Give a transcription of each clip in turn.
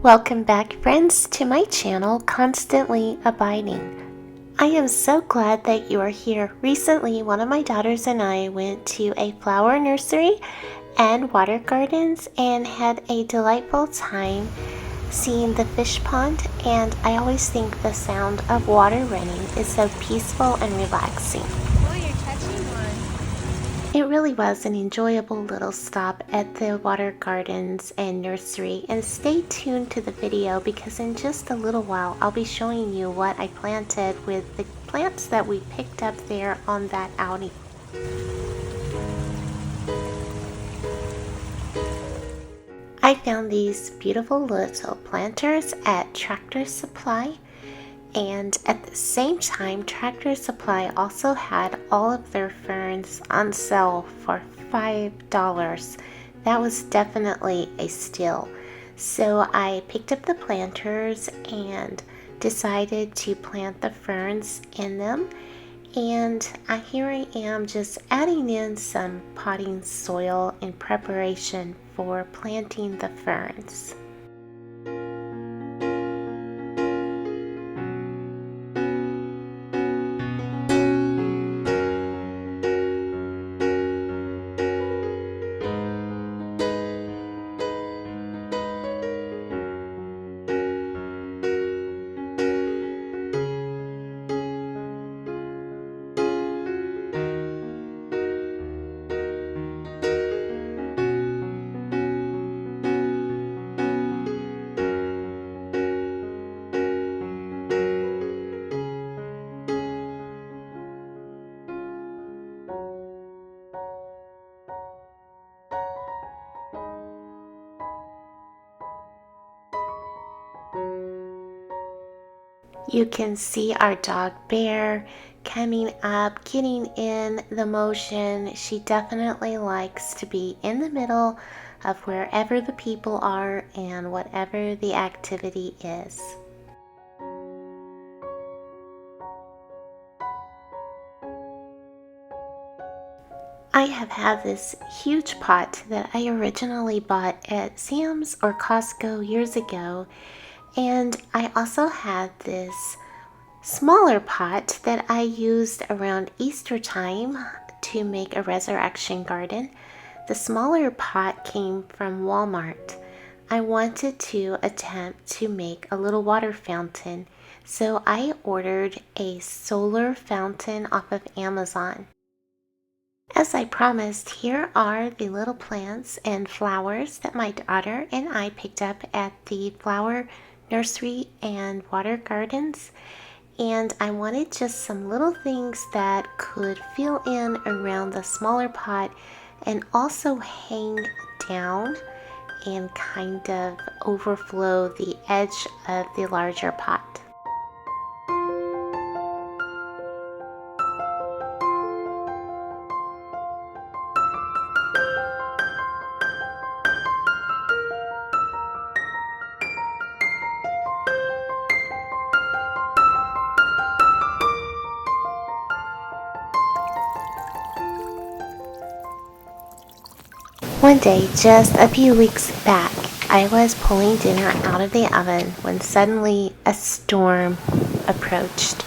Welcome back, friends, to my channel, Constantly Abiding. I am so glad that you are here. Recently, one of my daughters and I went to a flower nursery and water gardens and had a delightful time seeing the fish pond, and I always think the sound of water running is so peaceful and relaxing. Oh, you're touching one. It really was an enjoyable little stop at the water gardens and nursery, and stay tuned to the video because in just a little while I'll be showing you what I planted with the plants that we picked up there on that outing. I found these beautiful little planters at Tractor Supply, and at the same time Tractor Supply also had all of their ferns on sale for $5. That was definitely a steal. So I picked up the planters and decided to plant the ferns in them, and here I am just adding in some potting soil in preparation for planting the ferns. You can see our dog Bear coming up, getting in the motion. She definitely likes to be in the middle of wherever the people are and whatever the activity is. I have had this huge pot that I originally bought at Sam's or Costco years ago, and I also had this smaller pot that I used around Easter time to make a resurrection garden. The smaller pot came from Walmart. I wanted to attempt to make a little water fountain, so I ordered a solar fountain off of Amazon. As I promised, here are the little plants and flowers that my daughter and I picked up at the flower nursery and water gardens. And I wanted just some little things that could fill in around the smaller pot and also hang down and kind of overflow the edge of the larger pot. One day, just a few weeks back, I was pulling dinner out of the oven when suddenly a storm approached,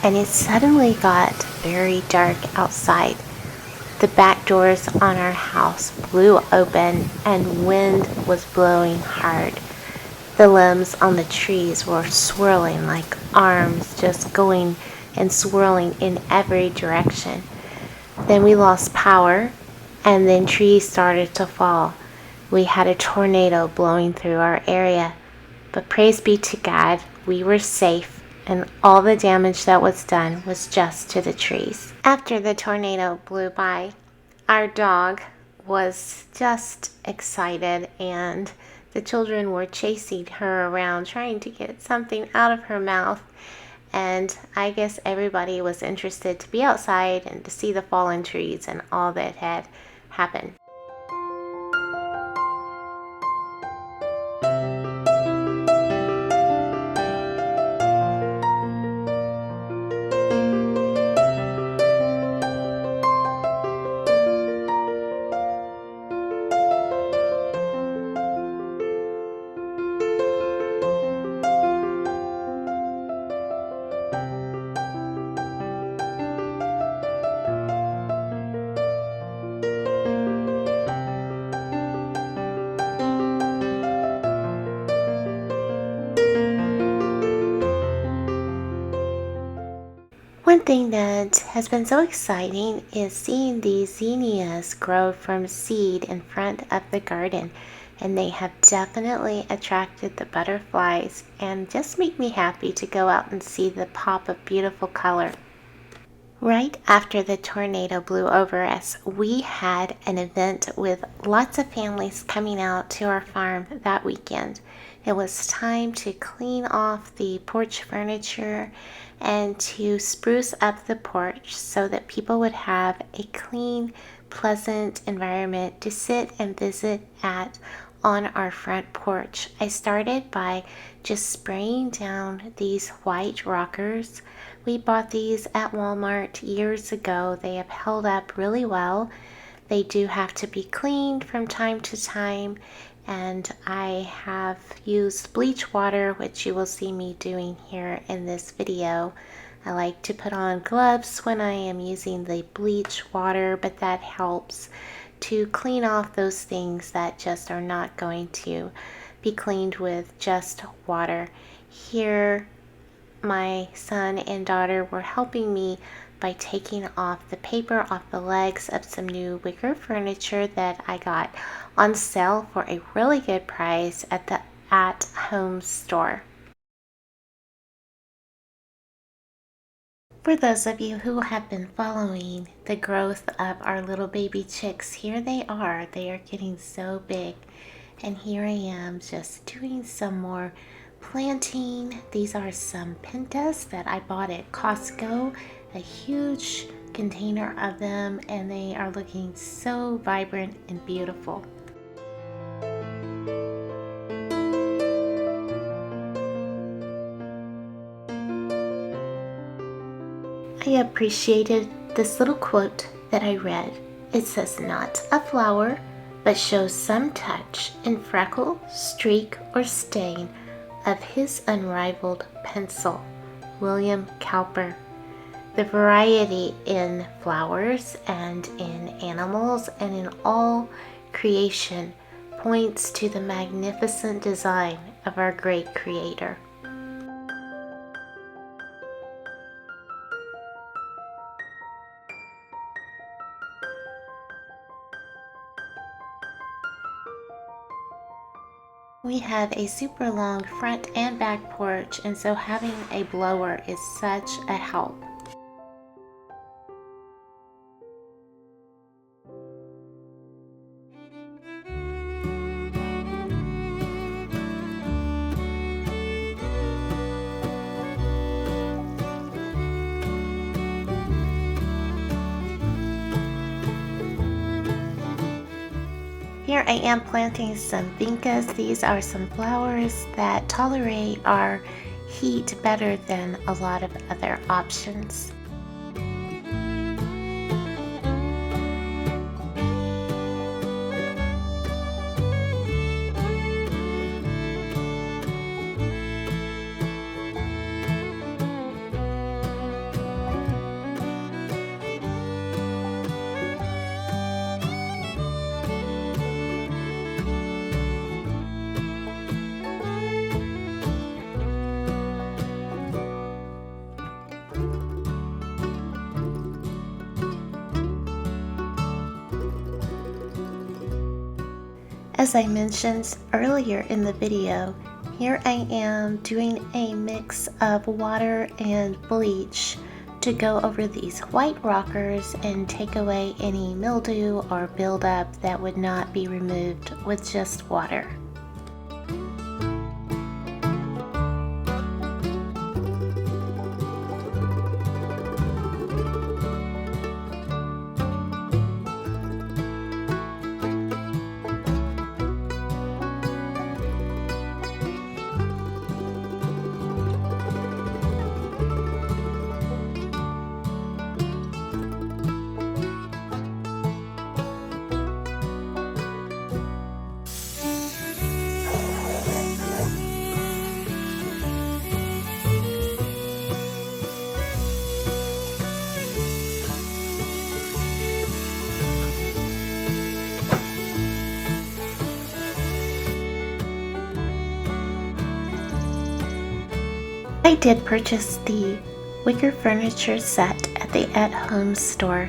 and it suddenly got very dark outside. The back doors on our house blew open and wind was blowing hard. The limbs on the trees were swirling like arms, just going and swirling in every direction. Then we lost power, and then trees started to fall. We had a tornado blowing through our area, but praise be to God, we were safe, and all the damage that was done was just to the trees. After the tornado blew by, our dog was just excited, and the children were chasing her around trying to get something out of her mouth. And I guess everybody was interested to be outside and to see the fallen trees and all that had happened. One thing that has been so exciting is seeing these zinnias grow from seed in front of the garden, and they have definitely attracted the butterflies and just make me happy to go out and see the pop of beautiful color. Right after the tornado blew over us, we had an event with lots of families coming out to our farm that weekend. It was time to clean off the porch furniture and to spruce up the porch so that people would have a clean, pleasant environment to sit and visit at on our front porch. I started by just spraying down these white rockers. We bought these at Walmart years ago. They have held up really well. They do have to be cleaned from time to time, and I have used bleach water, which you will see me doing here in this video. I like to put on gloves when I am using the bleach water, but that helps to clean off those things that just are not going to be cleaned with just water. Here, my son and daughter were helping me by taking off the paper off the legs of some new wicker furniture that I got on sale for a really good price at the at-home store. For those of you who have been following the growth of our little baby chicks, here they are. They are getting so big. And here I am just doing some more planting. These are some pentas that I bought at Costco, a huge container of them, and they are looking so vibrant and beautiful. I appreciated this little quote that I read. It says, "Not a flower, but shows some touch in freckle, streak, or stain of his unrivaled pencil." William Cowper. The variety in flowers and in animals and in all creation points to the magnificent design of our great Creator. We have a super long front and back porch, and so having a blower is such a help. Here I am planting some vincas. These are some flowers that tolerate our heat better than a lot of other options. As I mentioned earlier in the video, here I am doing a mix of water and bleach to go over these white rockers and take away any mildew or buildup that would not be removed with just water. I did purchase the wicker furniture set at the at-home store.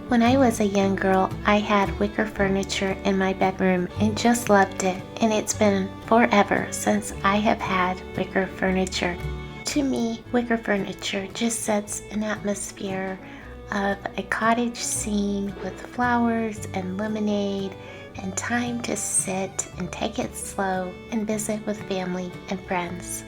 When I was a young girl, I had wicker furniture in my bedroom and just loved it, and it's been forever since I have had wicker furniture. To me, wicker furniture just sets an atmosphere of a cottage scene with flowers and lemonade and time to sit and take it slow and visit with family and friends.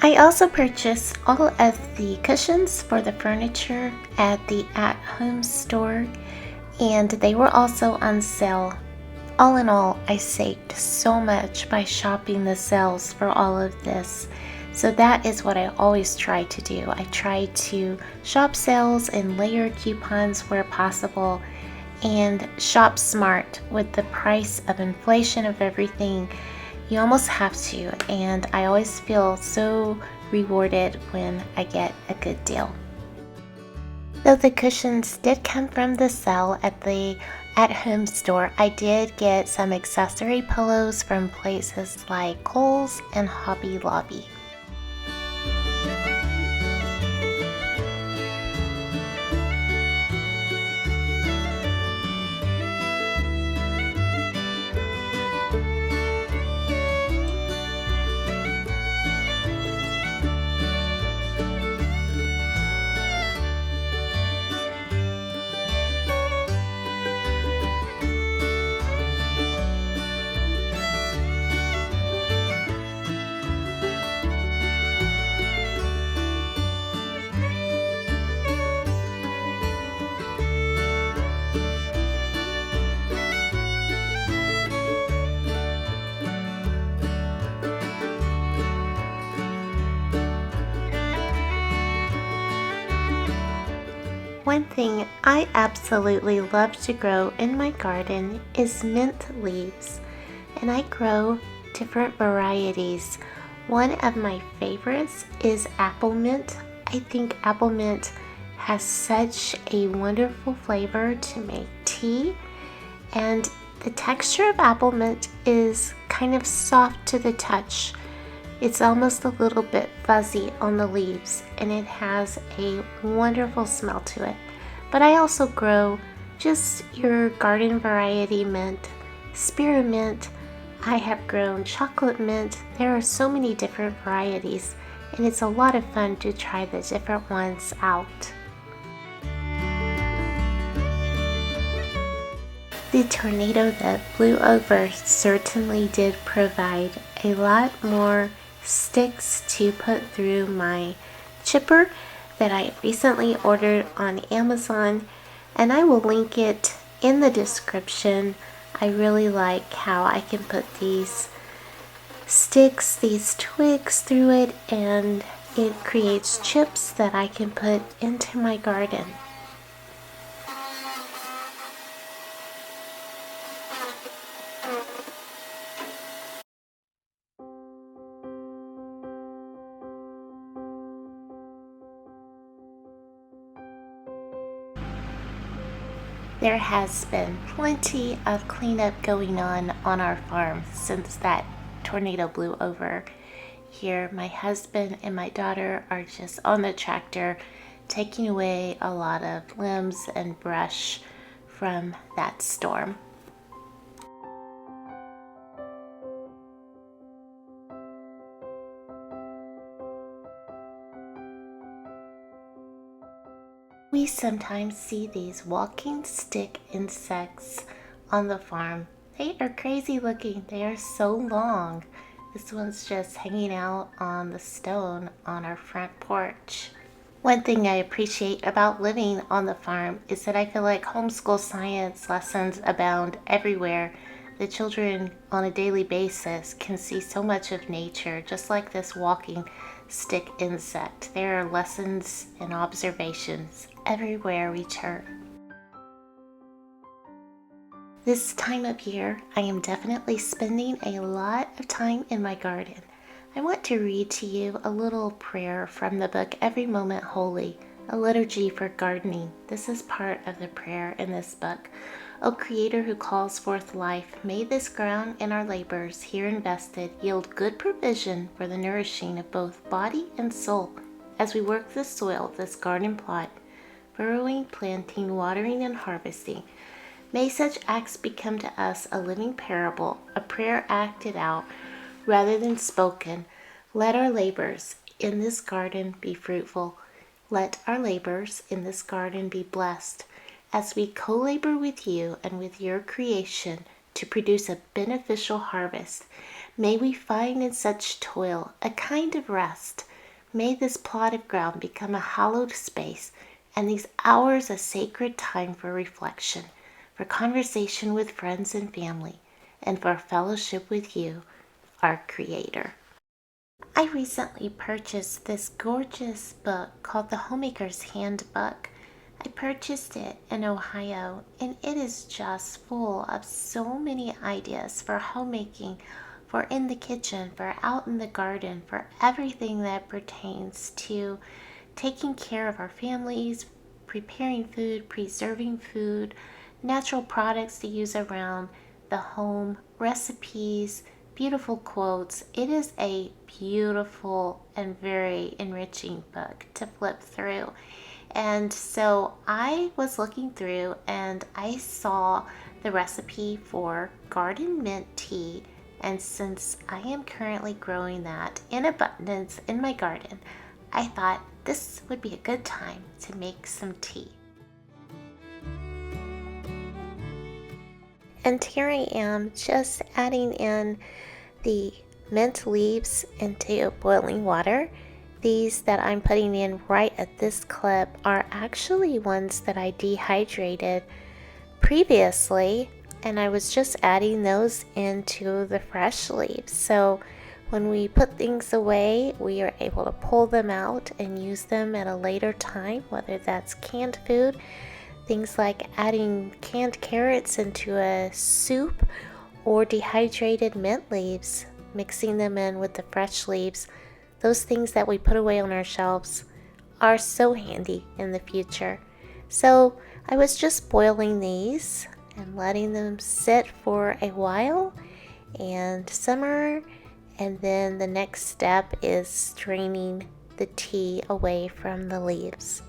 I also purchased all of the cushions for the furniture at the at-home store, and they were also on sale. All in all, I saved so much by shopping the sales for all of this. So that is what I always try to do. I try to shop sales and layer coupons where possible and shop smart. With the price of inflation of everything, you almost have to, and I always feel so rewarded when I get a good deal. Though the cushions did come from the sale at the at-home store, I did get some accessory pillows from places like Kohl's and Hobby Lobby. One thing I absolutely love to grow in my garden is mint leaves, and I grow different varieties. One of my favorites is apple mint. I think apple mint has such a wonderful flavor to make tea, and the texture of apple mint is kind of soft to the touch. It's almost a little bit fuzzy on the leaves, and it has a wonderful smell to it. But I also grow just your garden variety mint, spearmint. I have grown chocolate mint. There are so many different varieties, and it's a lot of fun to try the different ones out. The tornado that blew over certainly did provide a lot more sticks to put through my chipper that I recently ordered on Amazon, and I will link it in the description. I really like how I can put these sticks, these twigs through it, and it creates chips that I can put into my garden. There has been plenty of cleanup going on our farm since that tornado blew over. Here, my husband and my daughter are just on the tractor taking away a lot of limbs and brush from that storm. We sometimes see these walking stick insects on the farm. They are crazy looking. They are so long. This one's just hanging out on the stone on our front porch. One thing I appreciate about living on the farm is that I feel like homeschool science lessons abound everywhere. The children on a daily basis can see so much of nature, just like this walking stick insect. There are lessons and observations everywhere we turn. This time of year, I am definitely spending a lot of time in my garden. I want to read to you a little prayer from the book Every Moment Holy, a liturgy for gardening. This is part of the prayer in this book. O Creator who calls forth life, may this ground and our labors here invested yield good provision for the nourishing of both body and soul as we work the soil of this garden plot, burrowing, planting, watering, and harvesting. May such acts become to us a living parable, a prayer acted out rather than spoken. Let our labors in this garden be fruitful. Let our labors in this garden be blessed as we co-labor with you and with your creation to produce a beneficial harvest. May we find in such toil a kind of rest. May this plot of ground become a hallowed space and these hours a sacred time for reflection, for conversation with friends and family, and for fellowship with you, our Creator. I recently purchased this gorgeous book called The Homemaker's Handbook. I purchased it in Ohio, and it is just full of so many ideas for homemaking, for in the kitchen, for out in the garden, for everything that pertains to taking care of our families, preparing food, preserving food, natural products to use around the home, recipes, beautiful quotes. It is a beautiful and very enriching book to flip through. And so I was looking through and I saw the recipe for garden mint tea. And since I am currently growing that in abundance in my garden, I thought this would be a good time to make some tea. And here I am just adding in the mint leaves into boiling water. These that I'm putting in right at this clip are actually ones that I dehydrated previously, and I was just adding those into the fresh leaves. So when we put things away, we are able to pull them out and use them at a later time, whether that's canned food, things like adding canned carrots into a soup, or dehydrated mint leaves, mixing them in with the fresh leaves. Those things that we put away on our shelves are so handy in the future. So I was just boiling these and letting them sit for a while and simmer, and then the next step is straining the tea away from the leaves.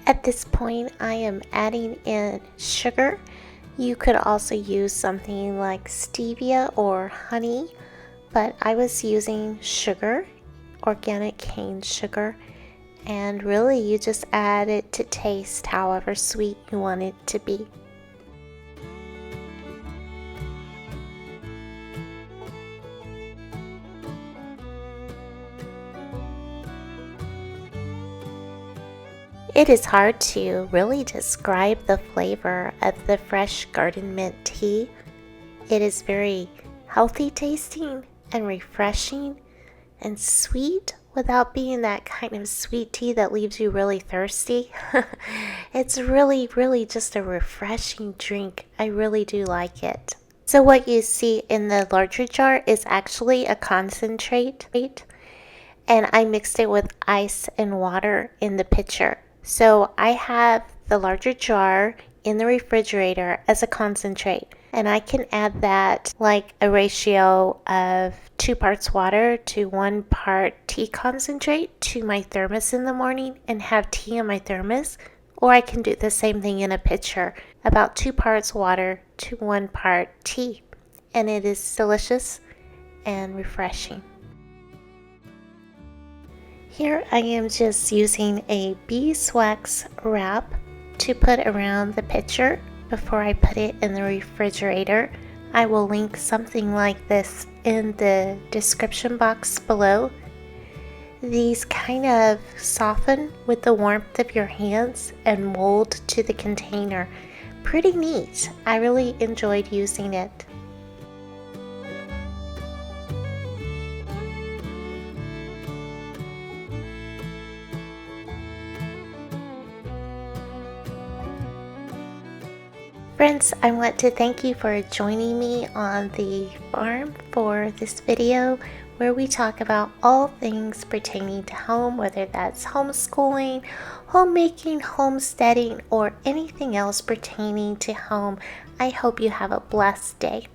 At this point, I am adding in sugar. You could also use something like stevia or honey, but I was using sugar, organic cane sugar, and really you just add it to taste however sweet you want it to be. It is hard to really describe the flavor of the fresh garden mint tea. It is very healthy tasting and refreshing and sweet without being that kind of sweet tea that leaves you really thirsty. It's really just a refreshing drink. I really do like it. So what you see in the larger jar is actually a concentrate, and I mixed it with ice and water in the pitcher. So I have the larger jar in the refrigerator as a concentrate. And I can add that like a ratio of 2 parts water to 1 part tea concentrate to my thermos in the morning and have tea in my thermos. Or I can do the same thing in a pitcher, about 2 parts water to 1 part tea. And it is delicious and refreshing. Here I am just using a beeswax wrap to put around the pitcher before I put it in the refrigerator. I will link something like this in the description box below. These kind of soften with the warmth of your hands and mold to the container. Pretty neat. I really enjoyed using it. Friends, I want to thank you for joining me on the farm for this video where we talk about all things pertaining to home, whether that's homeschooling, homemaking, homesteading, or anything else pertaining to home. I hope you have a blessed day.